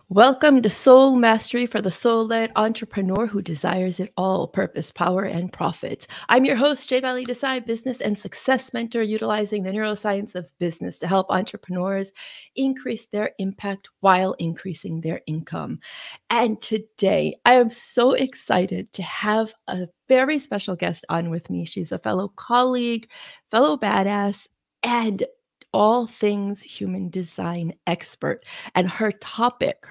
Welcome to Soul Mastery for the soul-led entrepreneur who desires it all: purpose, power, and profit. I'm your host, Chaitali Desai, business and success mentor, utilizing the neuroscience of business to help entrepreneurs increase their impact while increasing their income. And today, I am so excited to have a very special guest on with me. She's a fellow colleague, fellow badass, and all things human design expert. And her topic,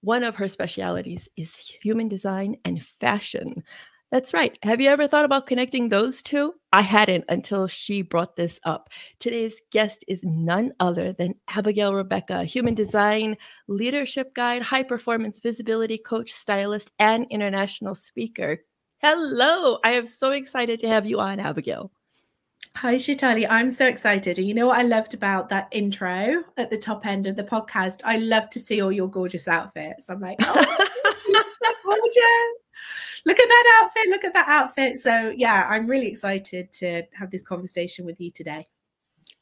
one of her specialities is human design and fashion. That's right. Have you ever thought about connecting those two? I hadn't until she brought this up. Today's guest is none other than Abigail Rebecca, human design, leadership guide, high performance visibility coach, stylist, and international speaker. Hello. I am so excited to have you on, Abigail. Hi, Chaitali. I'm so excited. And you know what I loved about that intro at the top end of the podcast? I love to see all your gorgeous outfits. I'm like, oh, it's so gorgeous. Look at that outfit. Look at that outfit. So yeah, I'm really excited to have this conversation with you today.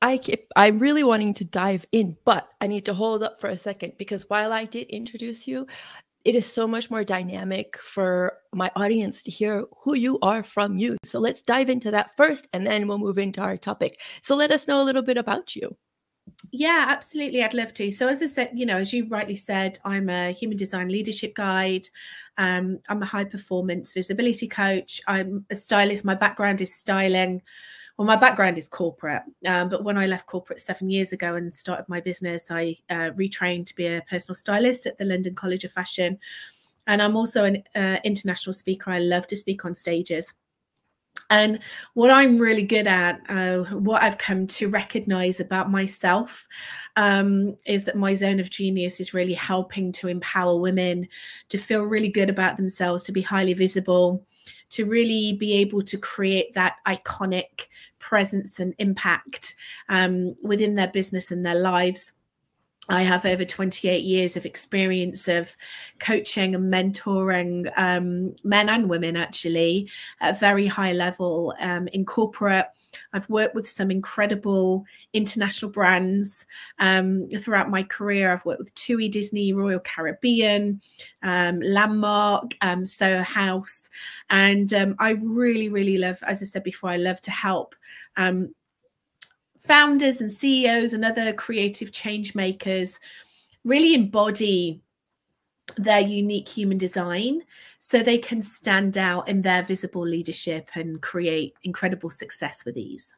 I'm really wanting to dive in, but I need to hold up for a second, because while I did introduce you, it is so much more dynamic for my audience to hear who you are from you. So let's dive into that first, and then we'll move into our topic. So let us know a little bit about you. Yeah, absolutely. I'd love to. So as I said, as you rightly said, I'm a human design leadership guide. I'm a high performance visibility coach. I'm a stylist. My background is styling. Well, my background is corporate, but when I left corporate 7 years ago and started my business, I retrained to be a personal stylist at the London College of Fashion. And I'm also an international speaker. I love to speak on stages. And what I'm really good at, what I've come to recognize about myself, is that my zone of genius is really helping to empower women to feel really good about themselves, to be highly visible, to really be able to create that iconic presence and impact within their business and their lives. I have over 28 years of experience of coaching and mentoring men and women, actually, at a very high level in corporate. I've worked with some incredible international brands throughout my career. I've worked with TUI, Disney, Royal Caribbean, Landmark, Soho House. And I really, really love, as I said before, I love to help founders and CEOs and other creative change makers really embody their unique human design so they can stand out in their visible leadership and create incredible success with ease.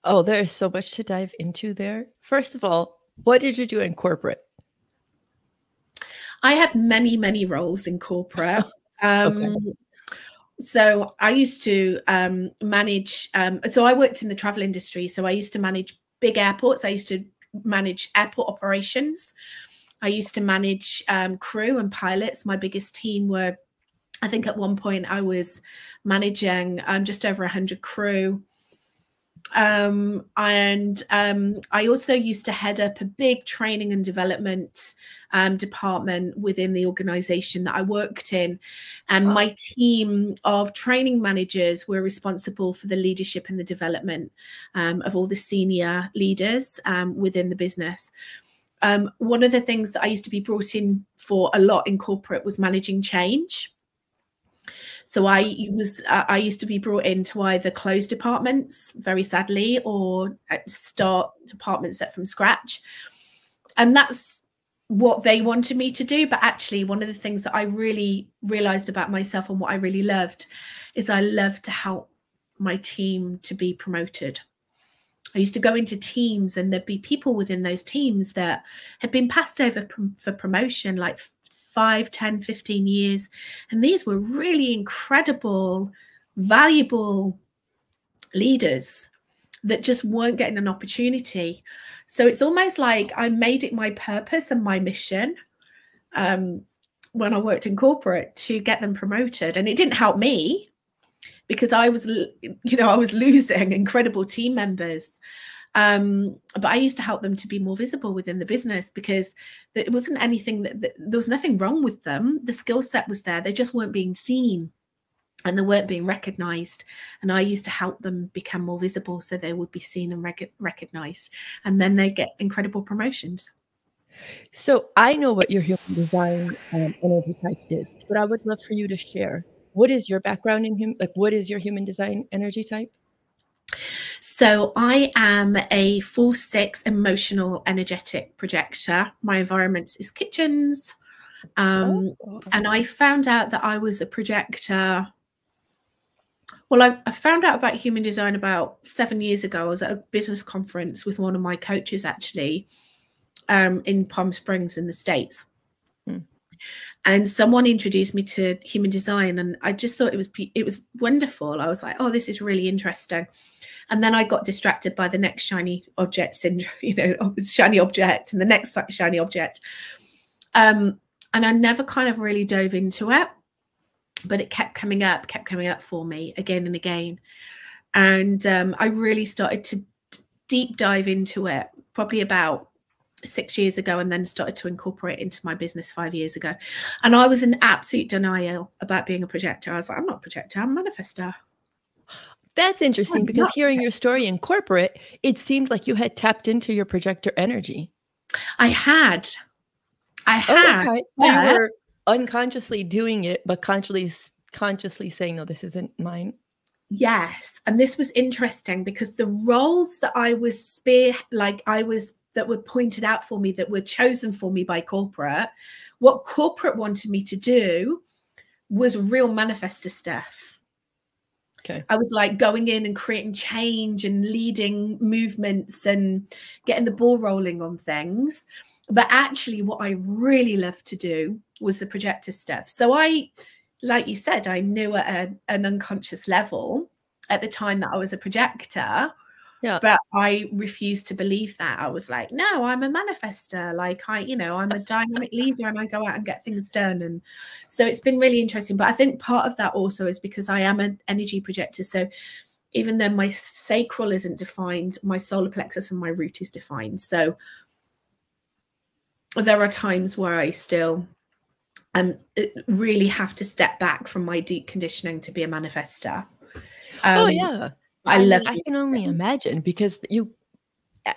Oh, there is so much to dive into there. First of all, what did you do in corporate? I had many, many roles in corporate. Okay. So I used to manage, so I worked in the travel industry. So I used to manage big airports. I used to manage airport operations. I used to manage crew and pilots. My biggest team were, I think at one point I was managing just over 100 crew. And I also used to head up a big training and development department within the organization that I worked in. And my team of training managers were responsible for the leadership and the development of all the senior leaders within the business. One of the things that I used to be brought in for a lot in corporate was managing change. So I used to be brought in to either close departments, very sadly, or start departments set from scratch. And that's what they wanted me to do. But actually, one of the things that I really realized about myself and what I really loved is I love to help my team to be promoted. I used to go into teams and there'd be people within those teams that had been passed over for promotion, like 5, 10, 15 years. And these were really incredible, valuable leaders that just weren't getting an opportunity. So it's almost like I made it my purpose and my mission when I worked in corporate to get them promoted. And it didn't help me because I was, I was losing incredible team members. But I used to help them to be more visible within the business because it wasn't anything there was nothing wrong with them. The skill set was there. They just weren't being seen and they weren't being recognized. And I used to help them become more visible so they would be seen and recognized. And then they get incredible promotions. So I know what your human design energy type is, but I would love for you to share. What is your background in human, like what is your human design energy type? So I am a 4/6 emotional energetic projector. My environment is kitchens. Oh. And I found out that I was a projector. Well, I found out about human design about 7 years ago. I was at a business conference with one of my coaches, actually, in Palm Springs in the States. And someone introduced me to human design, and I just thought it was wonderful. I was like, oh, this is really interesting. And then I got distracted by the next shiny object syndrome, you know, shiny object and the next shiny object. And I never kind of really dove into it, but it kept coming up for me again and again. And I really started to deep dive into it probably about 6 years ago, and then started to incorporate it into my business 5 years ago. And I was in absolute denial about being a projector. I was like, I'm not a projector, I'm a manifestor. That's interesting, because hearing your story in corporate, it seemed like you had tapped into your projector energy. I had. Oh, okay. So you were unconsciously doing it, but consciously saying, no, this isn't mine. Yes. And this was interesting because the roles that I was that were pointed out for me, that were chosen for me by corporate, what corporate wanted me to do was real manifestor stuff. Okay. I was like going in and creating change and leading movements and getting the ball rolling on things. But actually what I really loved to do was the projector stuff. So I, like you said, I knew at an unconscious level at the time that I was a projector. Yeah. But I refused to believe that. I was like, no, I'm a manifestor. Like I'm a dynamic leader and I go out and get things done. And so it's been really interesting. But I think part of that also is because I am an energy projector. So even though my sacral isn't defined, my solar plexus and my root is defined. So there are times where I still really have to step back from my deep conditioning to be a manifestor. Oh, yeah. I can only imagine, because you,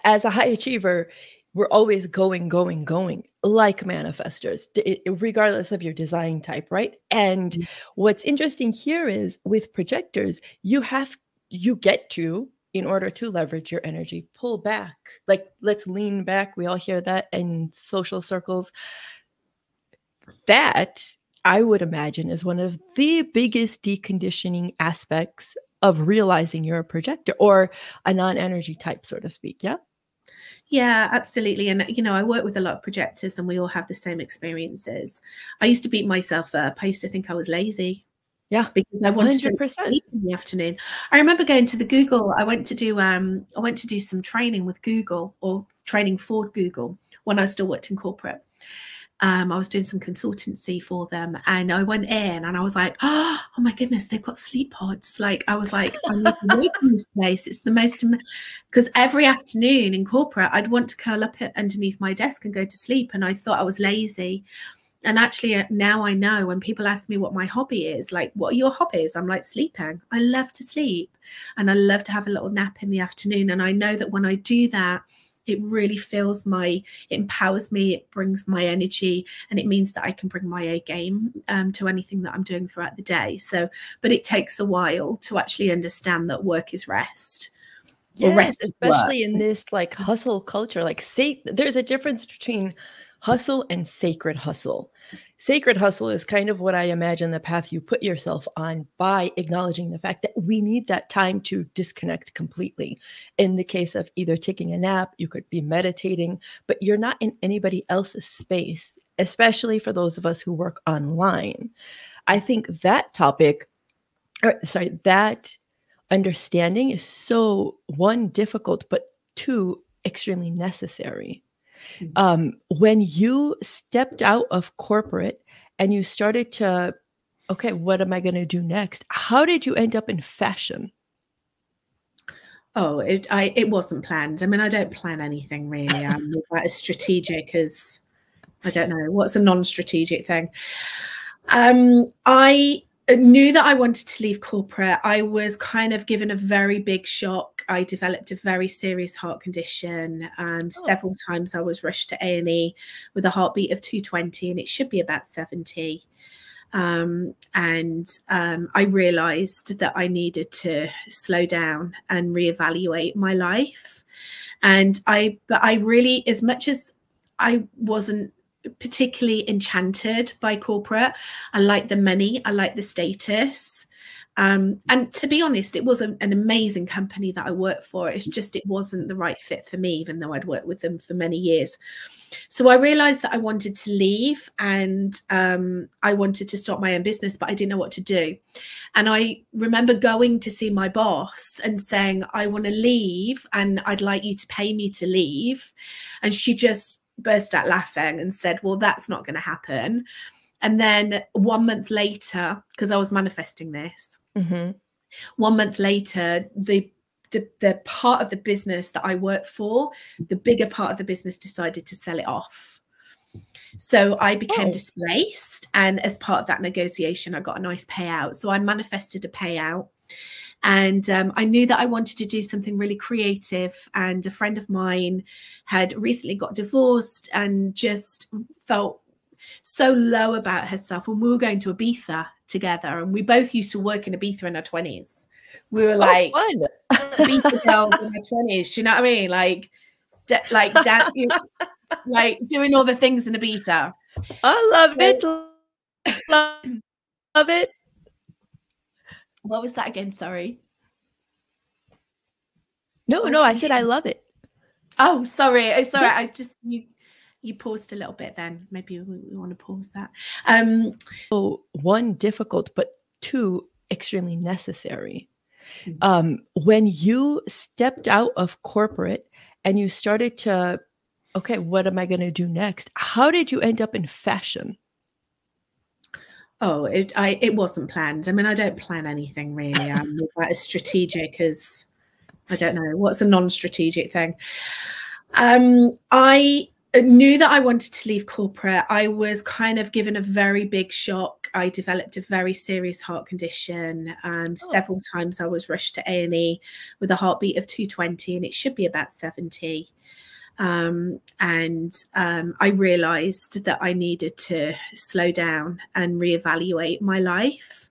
as a high achiever, we're always going like manifestors, regardless of your design type, right? And what's interesting here is with projectors, you get to, in order to leverage your energy, pull back. Like, let's lean back. We all hear that in social circles. That, I would imagine, is one of the biggest deconditioning aspects of realizing you're a projector or a non-energy type, so to speak. Yeah. Yeah, absolutely. And, I work with a lot of projectors and we all have the same experiences. I used to beat myself up. I used to think I was lazy. Yeah. Because I wanted 100%. To sleep in the afternoon. I remember going to the Google. I went to do some training with Google, or training for Google, when I still worked in corporate. I was doing some consultancy for them, and I went in and I was like, oh my goodness, they've got sleep pods. Like, I was like, I need to work in this place. It's the most, because every afternoon in corporate, I'd want to curl up underneath my desk and go to sleep. And I thought I was lazy. And actually now I know, when people ask me what my hobby is, like, what are your hobbies? I'm like, sleeping. I love to sleep and I love to have a little nap in the afternoon. And I know that when I do that, it really it empowers me, it brings my energy, and it means that I can bring my A game to anything that I'm doing throughout the day. So, but it takes a while to actually understand that work is rest. Yes, especially in this like hustle culture. Like, there's a difference between hustle and sacred hustle. Sacred hustle is kind of what I imagine the path you put yourself on, by acknowledging the fact that we need that time to disconnect completely. In the case of either taking a nap, you could be meditating, but you're not in anybody else's space, especially for those of us who work online. I think that that understanding is so, one, difficult, but two, extremely necessary. When you stepped out of corporate and you started to, okay, what am I going to do next? How did you end up in fashion? Oh, it wasn't planned. I mean, I don't plan anything really. I'm about as strategic as, I don't know, what's a non-strategic thing? I knew that I wanted to leave corporate. I was kind of given a very big shock I developed a very serious heart condition. Several times I was rushed to A&E with a heartbeat of 220, and it should be about 70. I realized that I needed to slow down and reevaluate my life. But I really, as much as I wasn't particularly enchanted by corporate, I like the money, I like the status. And to be honest, it was an amazing company that I worked for. It's just, it wasn't the right fit for me, even though I'd worked with them for many years. So I realized that I wanted to leave, and I wanted to start my own business, but I didn't know what to do. And I remember going to see my boss and saying, I want to leave and I'd like you to pay me to leave. And she just burst out laughing and said, well, that's not going to happen. And then 1 month later, because I was manifesting this, 1 month later, the part of the business that I worked for, the bigger part of the business, decided to sell it off. So I became displaced. And as part of that negotiation, I got a nice payout. So I manifested a payout. And I knew that I wanted to do something really creative. And a friend of mine had recently got divorced and just felt so low about herself. And we were going to Ibiza together, and we both used to work in Ibiza in our 20s. We were like Ibiza girls in our 20s. You know what I mean? Like doing all the things in Ibiza. I love it. Love it. What was that again? Sorry. No, I said I love it. Oh, sorry. Oh, sorry. Yes. I just you paused a little bit then. Maybe we want to pause that. So one, difficult, but two, extremely necessary. When you stepped out of corporate and you started to, okay, what am I going to do next? How did you end up in fashion? Oh, it wasn't planned. I mean, I don't plan anything really. I'm not as strategic as, I don't know, what's a non-strategic thing. I knew that I wanted to leave corporate. I was kind of given a very big shock. I developed a very serious heart condition. Several times I was rushed to A&E with a heartbeat of 220, and it should be about 70. I realized that I needed to slow down and reevaluate my life.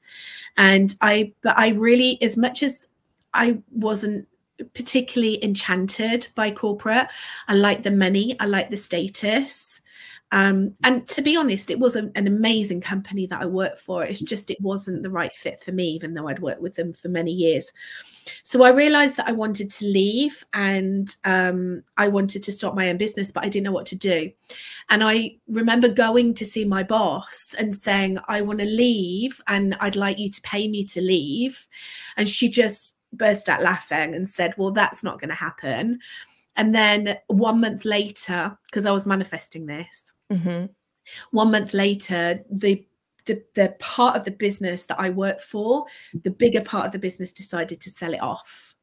But I really, as much as I wasn't particularly enchanted by corporate, I like the money, I like the status. And to be honest, it was an amazing company that I worked for. It's just, it wasn't the right fit for me, even though I'd worked with them for many years. So I realized that I wanted to leave, and I wanted to start my own business, but I didn't know what to do. And I remember going to see my boss and saying, I want to leave and I'd like you to pay me to leave. And she just burst out laughing and said, well, that's not going to happen. And then 1 month later, because I was manifesting this, 1 month later, the part of the business that I worked for, the bigger part of the business, decided to sell it off.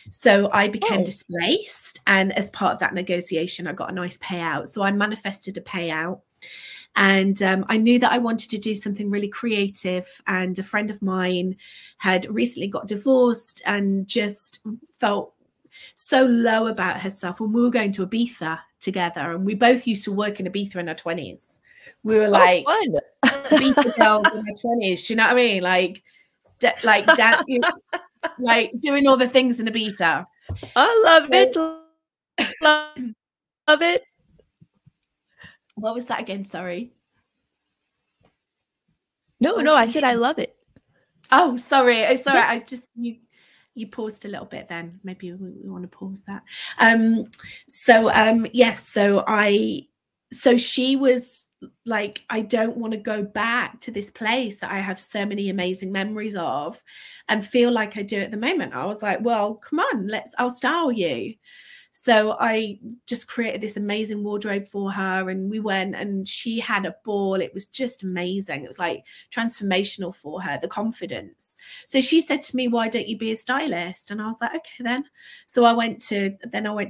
So I became displaced. And as part of that negotiation, I got a nice payout. So I manifested a payout. And I knew that I wanted to do something really creative. And a friend of mine had recently got divorced and just felt so low about herself. And we were going to Ibiza together, and we both used to work in Ibiza in our 20s. We were like Ibiza girls in our 20s. You know what I mean? Like doing all the things in Ibiza. I love it. Love it. What was that again? Sorry. No, I said I love it. Oh, sorry. Oh, sorry. Yes. I just you paused a little bit then. Maybe we want to pause that. So she was like, I don't want to go back to this place that I have so many amazing memories of and feel like I do at the moment. I was like, well, come on, I'll style you. So I just created this amazing wardrobe for her, and we went and she had a ball. It was just amazing. It was like transformational for her, the confidence. So she said to me, why don't you be a stylist? And I was like, okay, then. So I went to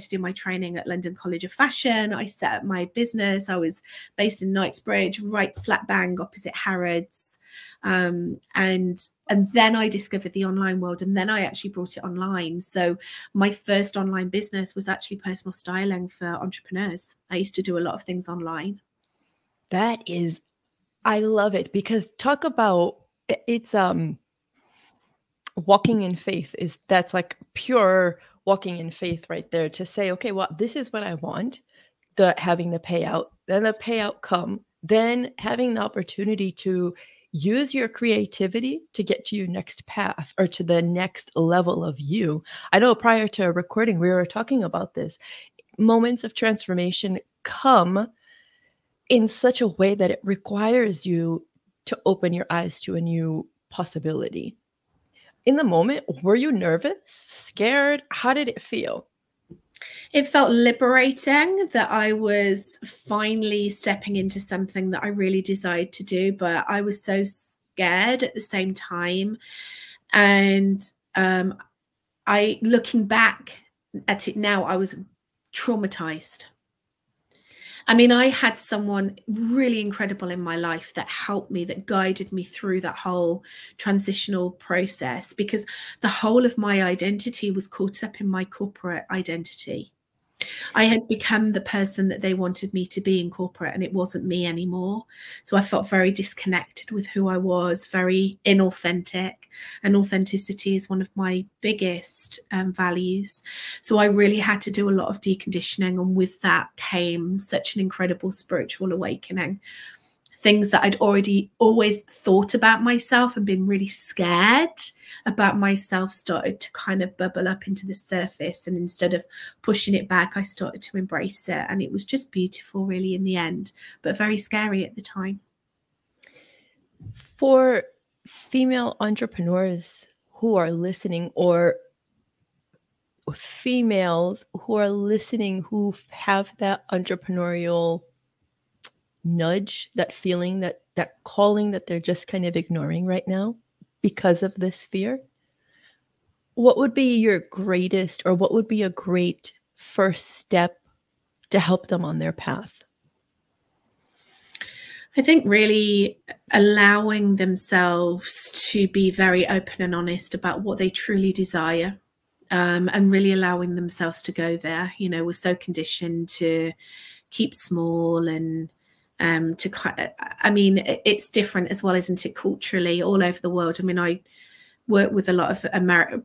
do my training at London College of Fashion. I set up my business. I was based in Knightsbridge, right slap bang opposite Harrods. And And then I discovered the online world, and then I actually brought it online. So my first online business was actually personal styling for entrepreneurs. I used to do a lot of things online. That is, I love it, because talk about, it's walking in faith, that's like pure walking in faith right there, to say, okay, well, this is what I want, having the payout, then the payout come, then having the opportunity to use your creativity to get to your next path or to the next level of you. I know prior to recording, we were talking about this. Moments of transformation come in such a way that it requires you to open your eyes to a new possibility. In the moment, were you nervous, scared? How did it feel? It felt liberating that I was finally stepping into something that I really desired to do, but I was so scared at the same time. And looking back at it now, I was traumatized. I mean, I had someone really incredible in my life that helped me, that guided me through that whole transitional process, because the whole of my identity was caught up in my corporate identity. I had become the person that they wanted me to be in corporate, and it wasn't me anymore. So I felt very disconnected with who I was, very inauthentic. And authenticity is one of my biggest values. So I really had to do a lot of deconditioning. And with that came such an incredible spiritual awakening. Things that I'd always thought about myself and been really scared about myself started to kind of bubble up into the surface. And instead of pushing it back, I started to embrace it. And it was just beautiful, really, in the end, but very scary at the time. For female entrepreneurs who are listening, or females who are listening who have that entrepreneurial nudge, that feeling, that calling that they're just kind of ignoring right now because of this fear, what would be your greatest, or what would be a great first step to help them on their path? I think really allowing themselves to be very open and honest about what they truly desire, and really allowing themselves to go there. You know, we're so conditioned to keep small and I mean, it's different as well, isn't it, culturally, all over the world. I mean, I work with a lot of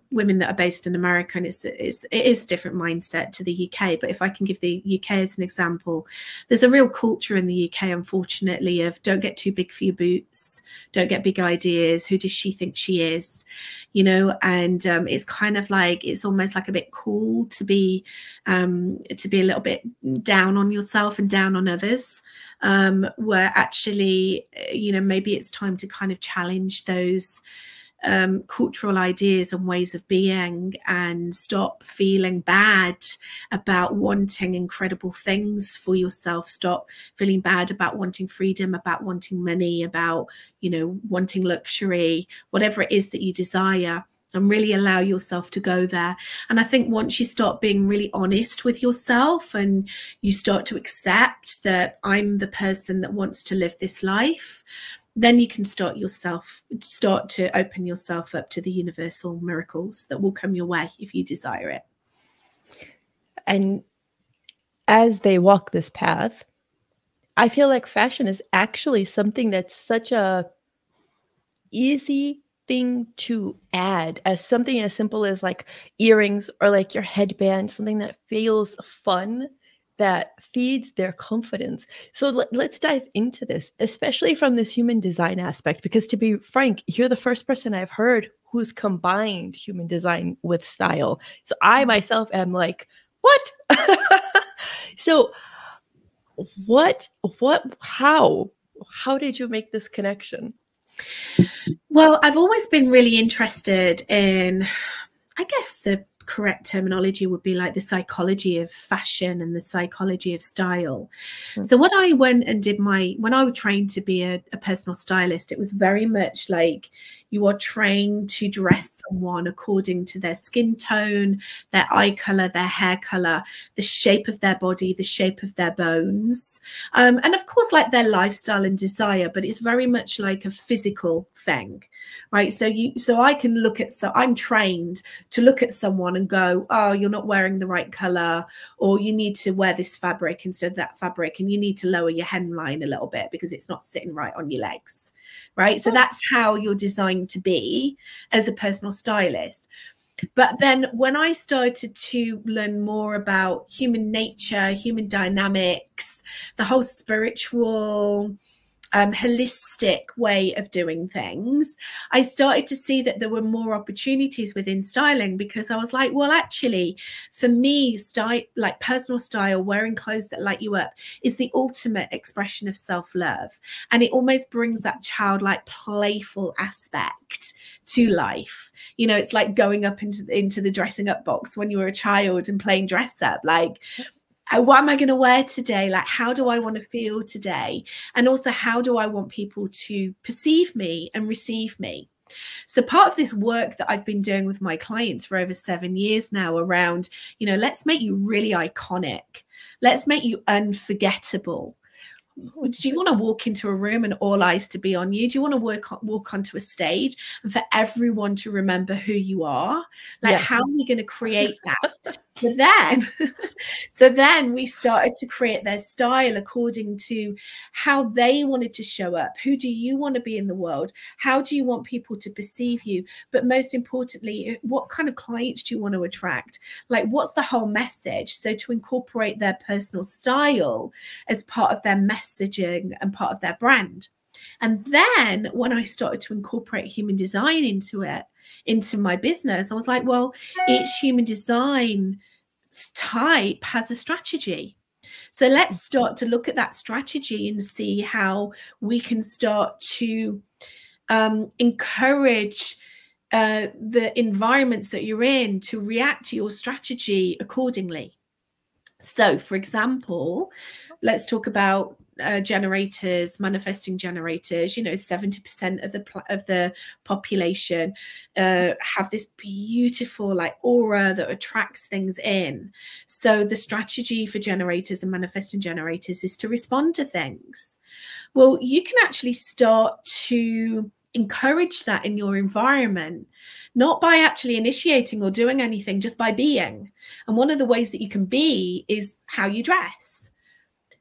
women that are based in America, and it is a different mindset to the UK. But if I can give the UK as an example, there's a real culture in the UK, unfortunately, of don't get too big for your boots, don't get big ideas, who does she think she is, you know? And it's kind of like, it's almost like a bit cool to be a little bit down on yourself and down on others, where actually, you know, maybe it's time to kind of challenge those cultural ideas and ways of being, and stop feeling bad about wanting incredible things for yourself. Stop feeling bad about wanting freedom, about wanting money, about, you know, wanting luxury, whatever it is that you desire, and really allow yourself to go there. And I think once you start being really honest with yourself, and you start to accept that I'm the person that wants to live this life, then you can start to open yourself up to the universal miracles that will come your way if you desire it. And as they walk this path, I feel like fashion is actually something that's such a easy thing to add, as something as simple as like earrings or like your headband, something that feels fun, that feeds their confidence. So let's dive into this, especially from this human design aspect, because to be frank, you're the first person I've heard who's combined human design with style. So I myself am like, what? So how did you make this connection? Well, I've always been really interested in, I guess, the correct terminology would be like the psychology of fashion and the psychology of style. So when I went and did when I was trained to be a personal stylist, it was very much like you are trained to dress someone according to their skin tone, their eye color, their hair color, the shape of their body, the shape of their bones, and of course like their lifestyle and desire, but it's very much like a physical thing, right? So I can look at, so I'm trained to look at someone and go, oh, you're not wearing the right color, or you need to wear this fabric instead of that fabric, and you need to lower your hemline a little bit because it's not sitting right on your legs, right? So that's how you're designed to be as a personal stylist. But then when I started to learn more about human nature, human dynamics, the whole spiritual, holistic way of doing things, I started to see that there were more opportunities within styling, because I was like, well, actually, for me, like personal style, wearing clothes that light you up, is the ultimate expression of self-love. And it almost brings that childlike, playful aspect to life. You know, it's like going up into the dressing up box when you were a child and playing dress up, like, what am I going to wear today? Like, how do I want to feel today? And also, how do I want people to perceive me and receive me? So part of this work that I've been doing with my clients for over 7 years now around, you know, let's make you really iconic. Let's make you unforgettable. Do you want to walk into a room and all eyes to be on you? Do you want to walk onto a stage and for everyone to remember who you are? Like, how are we going to create that? So then we started to create their style according to how they wanted to show up. Who do you want to be in the world? How do you want people to perceive you? But most importantly, what kind of clients do you want to attract? Like, what's the whole message? So to incorporate their personal style as part of their messaging and part of their brand. And then when I started to incorporate human design into my business, I was like, well, each human design type has a strategy. So let's start to look at that strategy and see how we can start to encourage the environments that you're in to react to your strategy accordingly. So, for example, let's talk about generators, manifesting generators. You know, 70% of the population have this beautiful like aura that attracts things in. So the strategy for generators and manifesting generators is to respond to things. Well, you can actually start to encourage that in your environment, not by actually initiating or doing anything, just by being. And one of the ways that you can be is how you dress.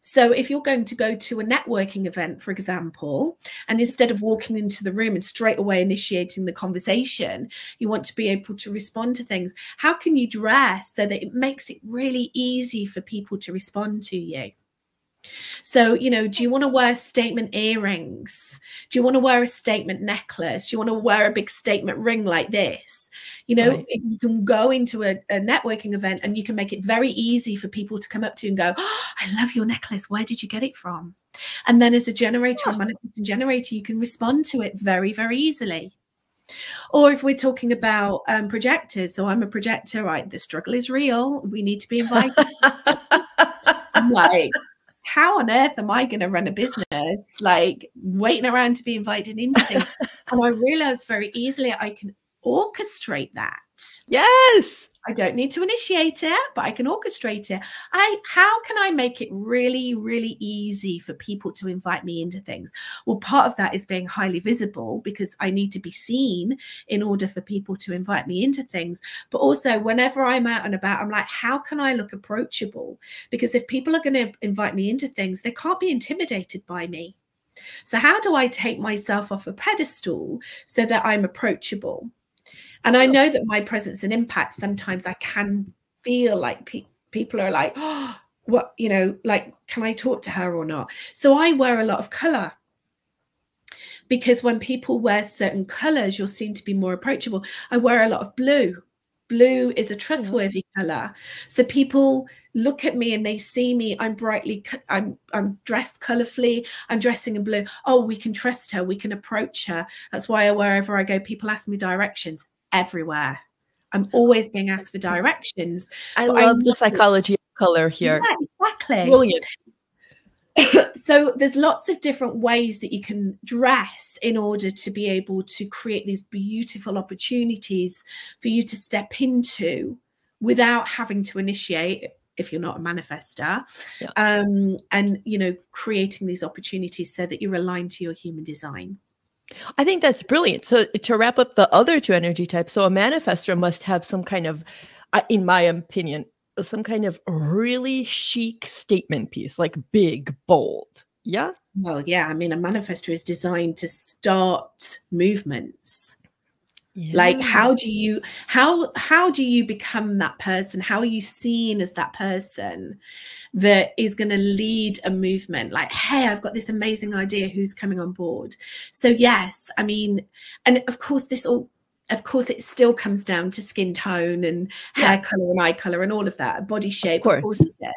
So if you're going to go to a networking event, for example, and instead of walking into the room and straight away initiating the conversation, you want to be able to respond to things, how can you dress so that it makes it really easy for people to respond to you? So, you know, do you want to wear statement earrings? Do you want to wear a statement necklace? Do you want to wear a big statement ring like this? You know, you can go into a networking event and you can make it very easy for people to come up to you and go, oh, I love your necklace. Where did you get it from? And then as a generator, a manifesting generator, you can respond to it very, very easily. Or if we're talking about projectors, so I'm a projector, right? The struggle is real. We need to be invited. I'm like, how on earth am I going to run a business, like waiting around to be invited into things? And I realized very easily I can orchestrate that. Yes. I don't need to initiate it, but I can orchestrate it. How can I make it really, really easy for people to invite me into things? Well, part of that is being highly visible, because I need to be seen in order for people to invite me into things. But also whenever I'm out and about, I'm like, how can I look approachable? Because if people are going to invite me into things, they can't be intimidated by me. So how do I take myself off a pedestal so that I'm approachable? And I know that my presence and impact, sometimes I can feel like people are like, oh, what, you know, like, can I talk to her or not? So I wear a lot of color, because when people wear certain colors, you'll seem to be more approachable. I wear a lot of blue. Blue is a trustworthy color. So people look at me and they see me, I'm dressed colorfully, I'm dressing in blue. Oh, we can trust her, we can approach her. That's why wherever I go, people ask me directions. Everywhere. I'm always being asked for directions. I But love the psychology of color here. Yeah, exactly. Brilliant. So there's lots of different ways that you can dress in order to be able to create these beautiful opportunities for you to step into without having to initiate, if you're not a manifester. Yeah. And, you know, creating these opportunities so that you're aligned to your human design. I think that's brilliant. So to wrap up the other two energy types, so a manifestor must have some kind of, in my opinion, some kind of really chic statement piece, like big, bold. Yeah. Well, yeah. I mean, a manifestor is designed to start movements. Yeah. Like, how do you become that person? How are you seen as that person that is going to lead a movement? Like, hey, I've got this amazing idea. Who's coming on board? So yes, I mean, and of course, it still comes down to skin tone and hair color and eye color and all of that, body shape, of course it does.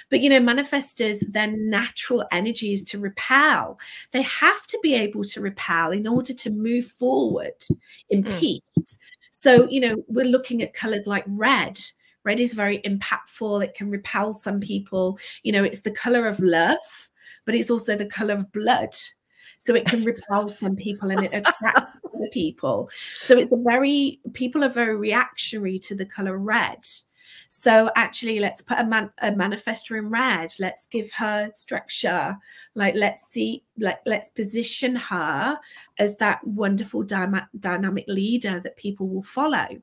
But, you know, manifestors, their natural energy is to repel. They have to be able to repel in order to move forward in peace. So, you know, we're looking at colors like red. Red is very impactful. It can repel some people. You know, it's the color of love, but it's also the color of blood. So it can repel some people and it attracts other people. So people are very reactionary to the color red. So actually, let's put a manifestor in red. Let's give her structure. Like, let's position her as that wonderful dynamic leader that people will follow.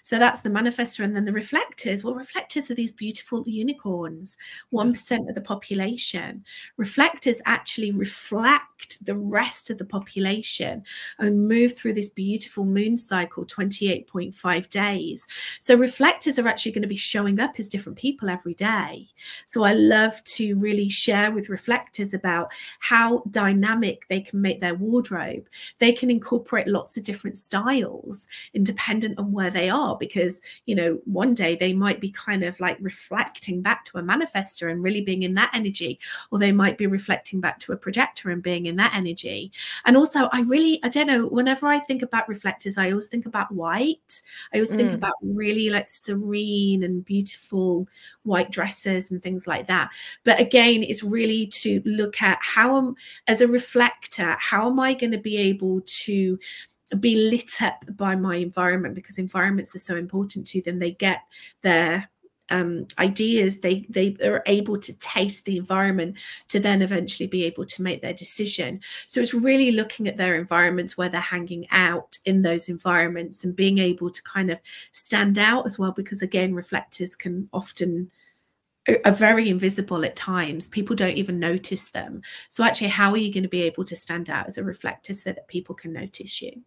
So that's the manifestor. And then the reflectors. Well, reflectors are these beautiful unicorns, 1% of the population. Reflectors actually reflect the rest of the population and move through this beautiful moon cycle, 28.5 days. So reflectors are actually going to be showing up as different people every day. So I love to really share with reflectors about how dynamic they can make their wardrobe. They can incorporate lots of different styles independent of where they are, because, you know, one day they might be kind of like reflecting back to a manifestor and really being in that energy, or they might be reflecting back to a projector and being in that energy. And also, I don't know, whenever I think about reflectors, I always think about white. I always think about really like serene and beautiful white dresses and things like that. But again, it's really to look at as a reflector, how am I going to be able to be lit up by my environment, because environments are so important to them. They get their ideas, they are able to taste the environment to then eventually be able to make their decision. So it's really looking at their environments, where they're hanging out in those environments, and being able to kind of stand out as well, because again, reflectors can often are very invisible at times. People don't even notice them. So actually, how are you going to be able to stand out as a reflector so that people can notice you?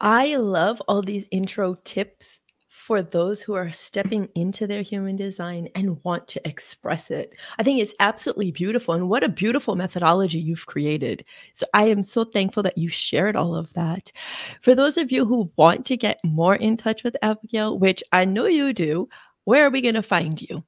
I love all these intro tips for those who are stepping into their human design and want to express it. I think it's absolutely beautiful, and what a beautiful methodology you've created. So I am so thankful that you shared all of that. For those of you who want to get more in touch with Abigail, which I know you do, where are we going to find you?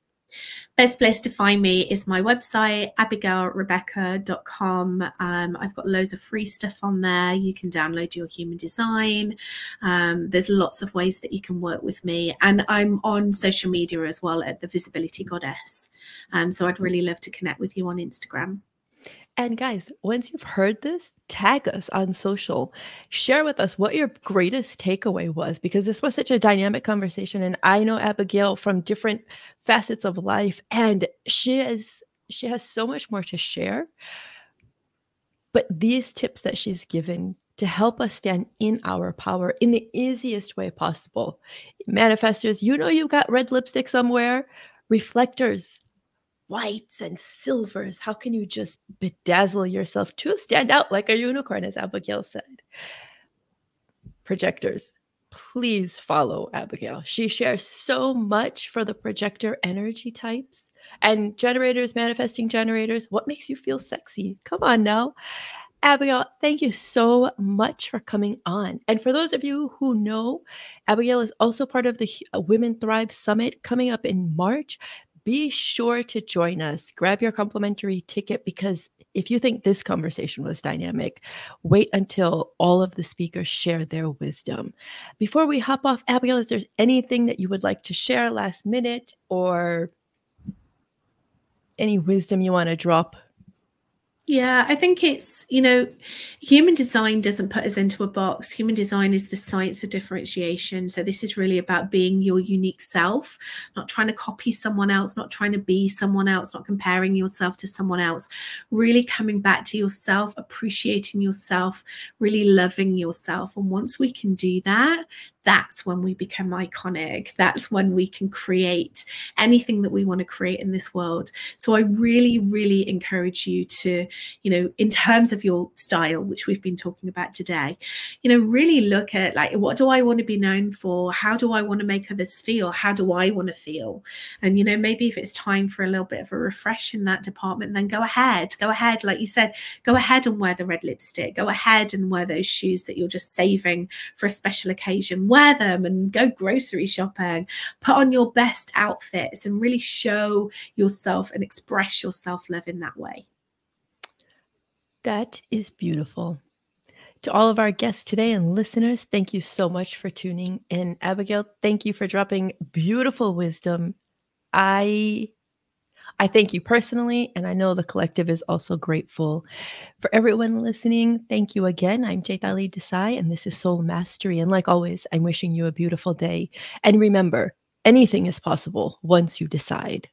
Best place to find me is my website, abigailrebecca.com. I've got loads of free stuff on there. You can download your human design. There's lots of ways that you can work with me. And I'm on social media as well at the Visibility Goddess. So I'd really love to connect with you on Instagram. And guys, once you've heard this, tag us on social. Share with us what your greatest takeaway was, because this was such a dynamic conversation. And I know Abigail from different facets of life, and she has so much more to share. But these tips that she's given to help us stand in our power in the easiest way possible. Manifestors, you know you got red lipstick somewhere. Reflectors, whites and silvers. How can you just bedazzle yourself to stand out like a unicorn, as Abigail said? Projectors, please follow Abigail. She shares so much for the projector energy types. And generators, manifesting generators, what makes you feel sexy? Come on now. Abigail, thank you so much for coming on. And for those of you who know, Abigail is also part of the Women Thrive Summit coming up in March. Be sure to join us. Grab your complimentary ticket, because if you think this conversation was dynamic, wait until all of the speakers share their wisdom. Before we hop off, Abigail, is there anything that you would like to share last minute, or any wisdom you want to drop? Yeah, I think it's, human design doesn't put us into a box. Human design is the science of differentiation. So this is really about being your unique self, not trying to copy someone else, not trying to be someone else, not comparing yourself to someone else, really coming back to yourself, appreciating yourself, really loving yourself. And once we can do that, that's when we become iconic. That's when we can create anything that we want to create in this world. So I really, really encourage you to, in terms of your style, which we've been talking about today, really look at, like, what do I want to be known for? How do I want to make others feel? How do I want to feel? And, maybe if it's time for a little bit of a refresh in that department, then go ahead, like you said, go ahead and wear the red lipstick, go ahead and wear those shoes that you're just saving for a special occasion. Wear them and go grocery shopping, put on your best outfits and really show yourself and express your self-love in that way. That is beautiful. To all of our guests today and listeners, thank you so much for tuning in. Abigail, thank you for dropping beautiful wisdom. I thank you personally, and I know the collective is also grateful. For everyone listening, thank you again. I'm Chaitali Desai, and this is Soul Mastery. And like always, I'm wishing you a beautiful day. And remember, anything is possible once you decide.